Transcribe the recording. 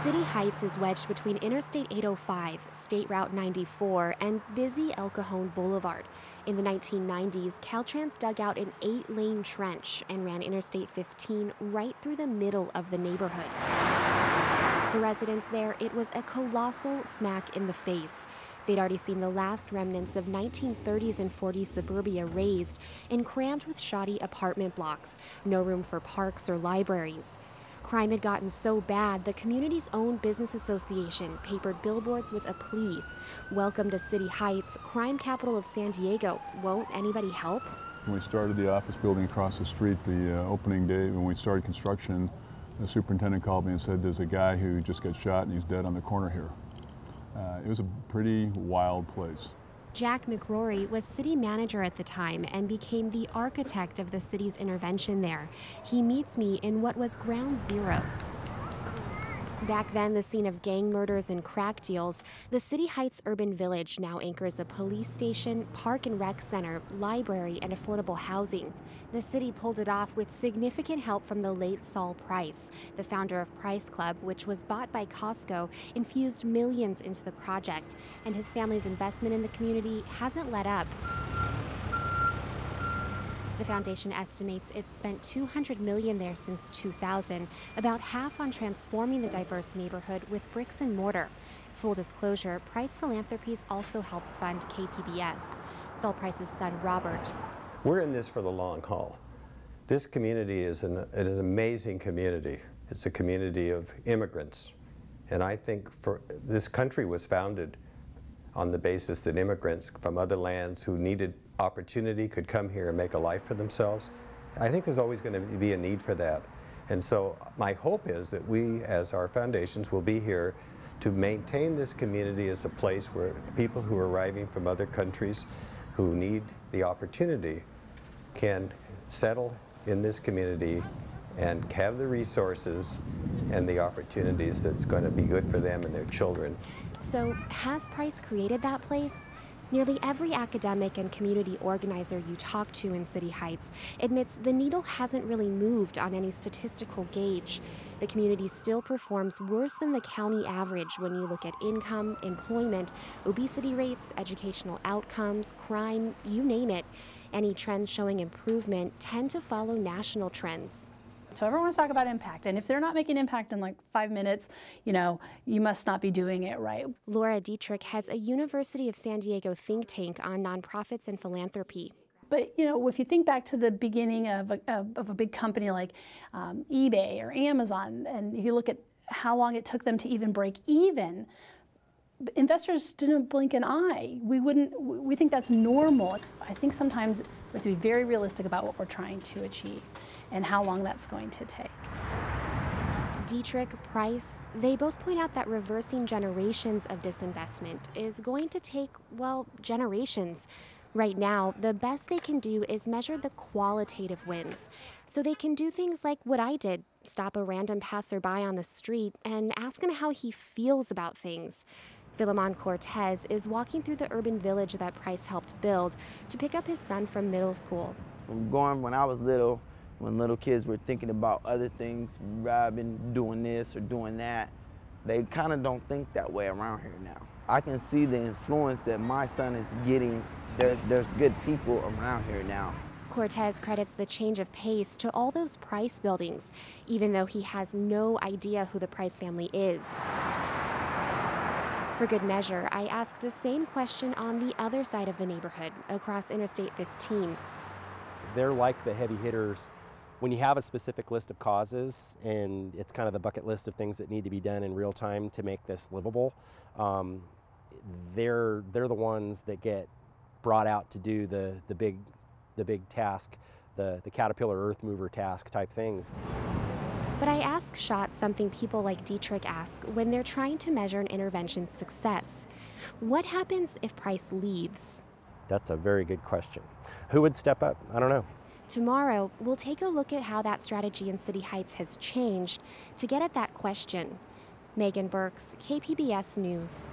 City Heights is wedged between Interstate 805, State Route 94, and busy El Cajon Boulevard. In the 1990s, Caltrans dug out an 8-lane trench and ran Interstate 15 right through the middle of the neighborhood. For residents there, it was a colossal smack in the face. They'd already seen the last remnants of 1930s and 40s suburbia razed and crammed with shoddy apartment blocks, no room for parks or libraries. Crime had gotten so bad, the community's own business association papered billboards with a plea. Welcome to City Heights, crime capital of San Diego. Won't anybody help? When we started the office building across the street, the opening day, when we started construction, the superintendent called me and said, there's a guy who just got shot and he's dead on the corner here. It was a pretty wild place. Jack McRory was city manager at the time and became the architect of the city's intervention there. He meets me in what was ground zero. Back then, the scene of gang murders and crack deals, the City Heights urban village now anchors a police station, park and rec center, library, and affordable housing. The city pulled it off with significant help from the late Saul Price. The founder of Price Club, which was bought by Costco, infused millions into the project, and his family's investment in the community hasn't let up. The foundation estimates it's spent $200 million there since 2000, about half on transforming the diverse neighborhood with bricks and mortar. Full disclosure, Price Philanthropies also helps fund KPBS. Saul Price's son, Robert. We're in this for the long haul. This community is an amazing community. It's a community of immigrants. And I think this country was founded on the basis that immigrants from other lands who needed opportunity could come here and make a life for themselves. I think there's always going to be a need for that. And so my hope is that we, as our foundations, will be here to maintain this community as a place where people who are arriving from other countries who need the opportunity can settle in this community and have the resources and the opportunities that's going to be good for them and their children. So has Price created that place? Nearly every academic and community organizer you talk to in City Heights admits the needle hasn't really moved on any statistical gauge. The community still performs worse than the county average when you look at income, employment, obesity rates, educational outcomes, crime, you name it. Any trends showing improvement tend to follow national trends. So everyone wants to talk about impact, and if they're not making impact in like 5 minutes, you must not be doing it right. Laura Dietrich heads a University of San Diego think tank on nonprofits and philanthropy. But if you think back to the beginning of a big company like eBay or Amazon, and you look at how long it took them to even break even, investors didn't blink an eye. We think that's normal. I think sometimes we have to be very realistic about what we're trying to achieve and how long that's going to take. Dietrich, Price, they both point out that reversing generations of disinvestment is going to take, well, generations. Right now, the best they can do is measure the qualitative wins. So they can do things like what I did, stop a random passerby on the street and ask him how he feels about things. Philemon Cortez is walking through the urban village that Price helped build to pick up his son from middle school. From going when I was little, when little kids were thinking about other things, robbing, doing this or doing that, they kind of don't think that way around here now. I can see the influence that my son is getting. There's good people around here now. Cortez credits the change of pace to all those Price buildings, even though he has no idea who the Price family is. For good measure, I asked the same question on the other side of the neighborhood, across Interstate 15. They're like the heavy hitters. When you have a specific list of causes, and it's kind of the bucket list of things that need to be done in real time to make this livable, they're the ones that get brought out to do the big task, the Caterpillar Earth Mover task type things. But I ask Schott something people like Dietrich ask when they're trying to measure an intervention's success. What happens if Price leaves? That's a very good question. Who would step up? I don't know. Tomorrow, we'll take a look at how that strategy in City Heights has changed to get at that question. Megan Burks, KPBS News.